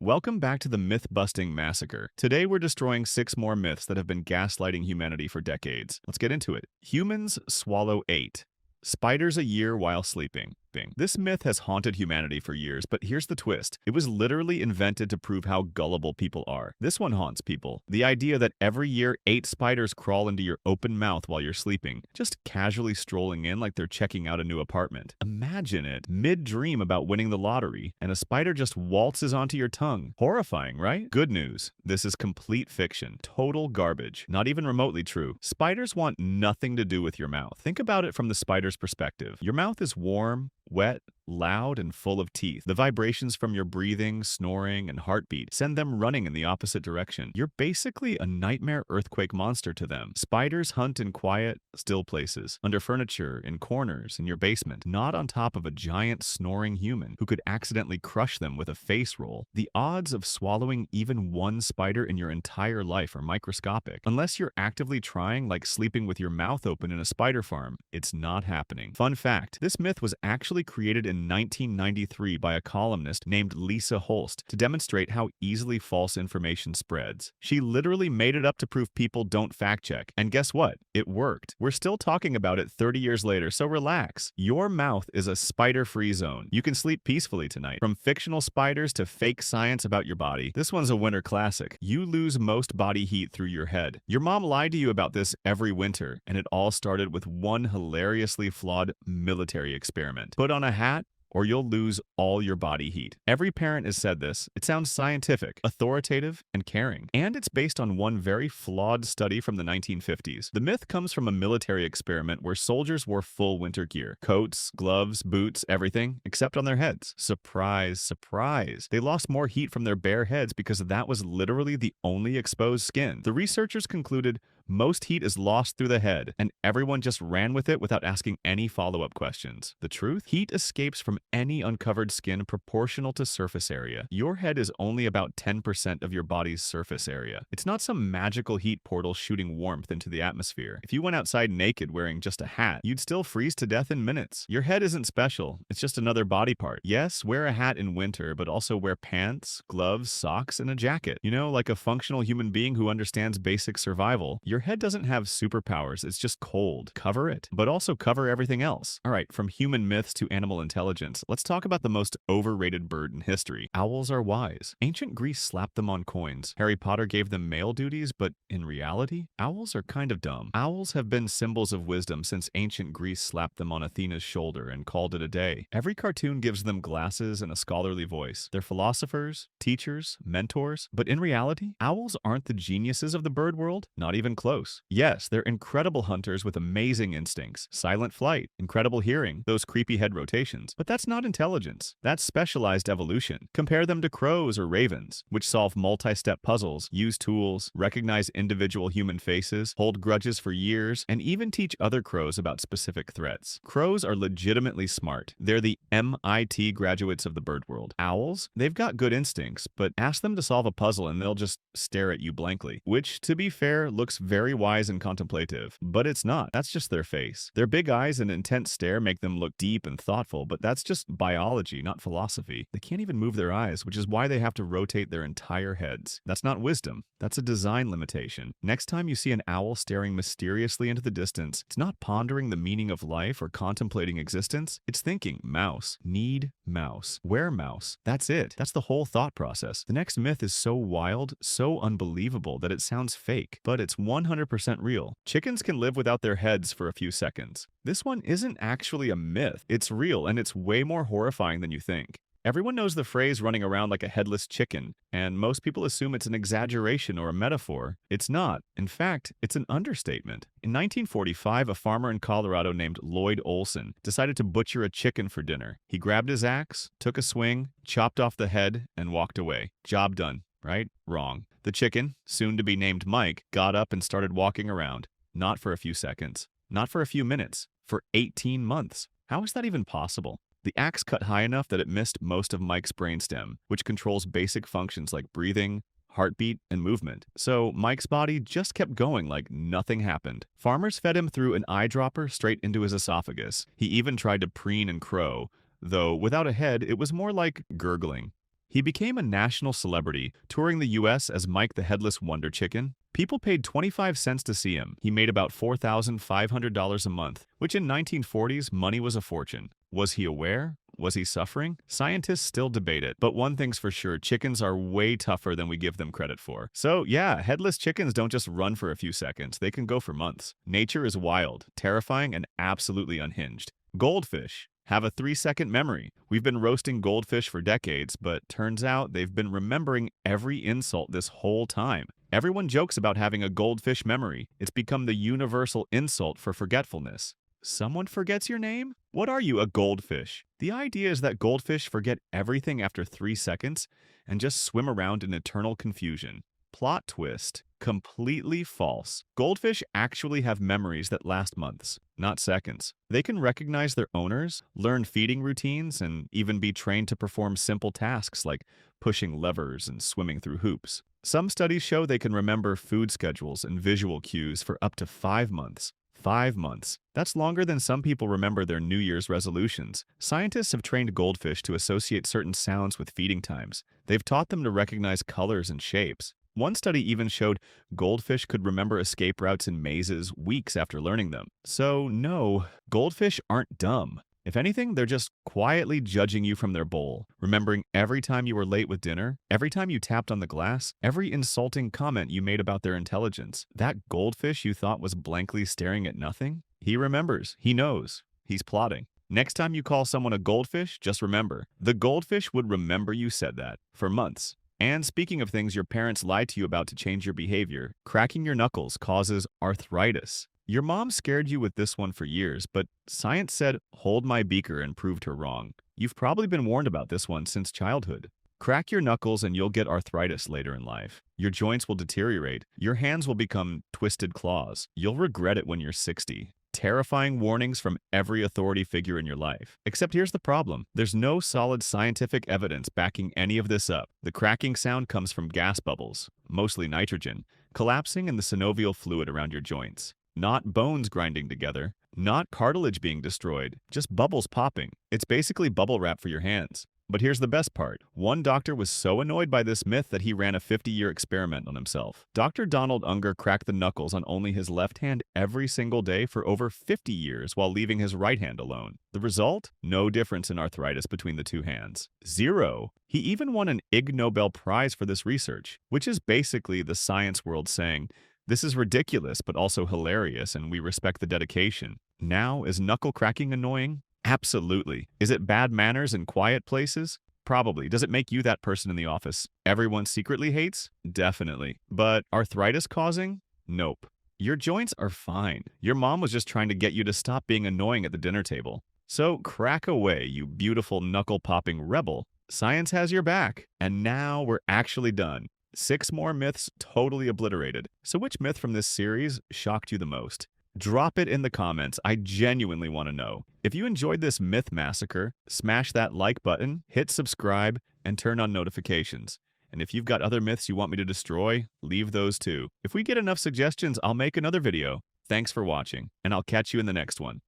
Welcome back to the myth-busting massacre. Today we're destroying 6 more myths that have been gaslighting humanity for decades. Let's get into it. Humans swallow 8. Spiders a year while sleeping. This myth has haunted humanity for years, but here's the twist. It was literally invented to prove how gullible people are. This one haunts people. The idea that every year 8 spiders crawl into your open mouth while you're sleeping, just casually strolling in like they're checking out a new apartment. Imagine it, mid-dream about winning the lottery, and a spider just waltzes onto your tongue. Horrifying, right? Good news. This is complete fiction. Total garbage. Not even remotely true. Spiders want nothing to do with your mouth. Think about it from the spider's perspective. Your mouth is warm, wet, loud, and full of teeth. The vibrations from your breathing, snoring, and heartbeat send them running in the opposite direction. You're basically a nightmare earthquake monster to them. Spiders hunt in quiet, still places, under furniture, in corners, in your basement, not on top of a giant snoring human who could accidentally crush them with a face roll. The odds of swallowing even one spider in your entire life are microscopic. Unless you're actively trying, like sleeping with your mouth open in a spider farm, it's not happening. Fun fact, this myth was actually created in 1993 by a columnist named Lisa Holst to demonstrate how easily false information spreads. She literally made it up to prove people don't fact check. And guess what? It worked. We're still talking about it 30 years later, so relax. Your mouth is a spider-free zone. You can sleep peacefully tonight. From fictional spiders to fake science about your body, this one's a winter classic. You lose most body heat through your head. Your mom lied to you about this every winter, and it all started with one hilariously flawed military experiment. Put on a hat, or you'll lose all your body heat. Every parent has said this. It sounds scientific, authoritative, and caring. And it's based on one very flawed study from the 1950s. The myth comes from a military experiment where soldiers wore full winter gear. Coats, gloves, boots, everything, except on their heads. Surprise, surprise. They lost more heat from their bare heads because that was literally the only exposed skin. The researchers concluded most heat is lost through the head, and everyone just ran with it without asking any follow-up questions. The truth? Heat escapes from any uncovered skin proportional to surface area. Your head is only about 10% of your body's surface area. It's not some magical heat portal shooting warmth into the atmosphere. If you went outside naked wearing just a hat, you'd still freeze to death in minutes. Your head isn't special. It's just another body part. Yes, wear a hat in winter, but also wear pants, gloves, socks, and a jacket. You know, like a functional human being who understands basic survival. Your head doesn't have superpowers, it's just cold. Cover it, but also cover everything else. Alright, from human myths to animal intelligence, let's talk about the most overrated bird in history. Owls are wise. Ancient Greece slapped them on coins. Harry Potter gave them male duties, but in reality, owls are kind of dumb. Owls have been symbols of wisdom since ancient Greece slapped them on Athena's shoulder and called it a day. Every cartoon gives them glasses and a scholarly voice. They're philosophers, teachers, mentors, but in reality, owls aren't the geniuses of the bird world, not even close. Yes, they're incredible hunters with amazing instincts, silent flight, incredible hearing, those creepy head rotations. But that's not intelligence. That's specialized evolution. Compare them to crows or ravens, which solve multi-step puzzles, use tools, recognize individual human faces, hold grudges for years, and even teach other crows about specific threats. Crows are legitimately smart. They're the MIT graduates of the bird world. Owls? They've got good instincts, but ask them to solve a puzzle and they'll just stare at you blankly, which, to be fair, looks very wise and contemplative, but it's not. That's just their face. Their big eyes and intense stare make them look deep and thoughtful, but that's just biology, not philosophy. They can't even move their eyes, which is why they have to rotate their entire heads. That's not wisdom. That's a design limitation. Next time you see an owl staring mysteriously into the distance, it's not pondering the meaning of life or contemplating existence. It's thinking, mouse, need mouse, where mouse. That's it. That's the whole thought process. The next myth is so wild, so unbelievable that it sounds fake, but it's 100% real. Chickens can live without their heads for a few seconds. This one isn't actually a myth. It's real, and it's way more horrifying than you think. Everyone knows the phrase running around like a headless chicken, and most people assume it's an exaggeration or a metaphor. It's not. In fact, it's an understatement. In 1945, a farmer in Colorado named Lloyd Olson decided to butcher a chicken for dinner. He grabbed his axe, took a swing, chopped off the head, and walked away. Job done, right? Wrong. The chicken, soon to be named Mike, got up and started walking around. Not for a few seconds. Not for a few minutes. For 18 months. How is that even possible? The axe cut high enough that it missed most of Mike's brainstem, which controls basic functions like breathing, heartbeat, and movement. So Mike's body just kept going like nothing happened. Farmers fed him through an eyedropper straight into his esophagus. He even tried to preen and crow, though without a head, it was more like gurgling. He became a national celebrity, touring the US as Mike the Headless Wonder Chicken. People paid 25 cents to see him. He made about $4,500 a month, which in 1940s, money was a fortune. Was he aware? Was he suffering? Scientists still debate it, but one thing's for sure, chickens are way tougher than we give them credit for. So yeah, headless chickens don't just run for a few seconds, they can go for months. Nature is wild, terrifying, and absolutely unhinged. Goldfish have a 3-second memory. We've been roasting goldfish for decades, but turns out they've been remembering every insult this whole time. Everyone jokes about having a goldfish memory. It's become the universal insult for forgetfulness. Someone forgets your name? What are you, a goldfish? The idea is that goldfish forget everything after 3 seconds and just swim around in eternal confusion. Plot twist. Completely false. Goldfish actually have memories that last months, not seconds. They can recognize their owners, learn feeding routines, and even be trained to perform simple tasks like pushing levers and swimming through hoops. Some studies show they can remember food schedules and visual cues for up to 5 months. 5 months. That's longer than some people remember their New Year's resolutions. Scientists have trained goldfish to associate certain sounds with feeding times. They've taught them to recognize colors and shapes. One study even showed goldfish could remember escape routes in mazes weeks after learning them. So no, goldfish aren't dumb. If anything, they're just quietly judging you from their bowl, remembering every time you were late with dinner, every time you tapped on the glass, every insulting comment you made about their intelligence. That goldfish you thought was blankly staring at nothing? He remembers. He knows. He's plotting. Next time you call someone a goldfish, just remember, the goldfish would remember you said that for months. And speaking of things your parents lied to you about to change your behavior, cracking your knuckles causes arthritis. Your mom scared you with this one for years, but science said, hold my beaker, and proved her wrong. You've probably been warned about this one since childhood. Crack your knuckles and you'll get arthritis later in life. Your joints will deteriorate. Your hands will become twisted claws. You'll regret it when you're 60. Terrifying warnings from every authority figure in your life. Except here's the problem. There's no solid scientific evidence backing any of this up. The cracking sound comes from gas bubbles, mostly nitrogen, collapsing in the synovial fluid around your joints. Not bones grinding together, not cartilage being destroyed, just bubbles popping. It's basically bubble wrap for your hands. But here's the best part. One doctor was so annoyed by this myth that he ran a 50-year experiment on himself. Dr. Donald Unger cracked the knuckles on only his left hand every single day for over 50 years while leaving his right hand alone. The result? No difference in arthritis between the two hands. 0. He even won an Ig Nobel Prize for this research, which is basically the science world saying, this is ridiculous but also hilarious and we respect the dedication. Now, is knuckle cracking annoying? Absolutely. Is it bad manners in quiet places? Probably. Does it make you that person in the office everyone secretly hates? Definitely. But arthritis causing? Nope. Your joints are fine. Your mom was just trying to get you to stop being annoying at the dinner table. So crack away, you beautiful knuckle-popping rebel. Science has your back. And now we're actually done. 6 more myths totally obliterated. So which myth from this series shocked you the most? Drop it in the comments. I genuinely want to know. If you enjoyed this myth massacre, smash that like button, hit subscribe, and turn on notifications. And if you've got other myths you want me to destroy, leave those too. If we get enough suggestions, I'll make another video. Thanks for watching, and I'll catch you in the next one.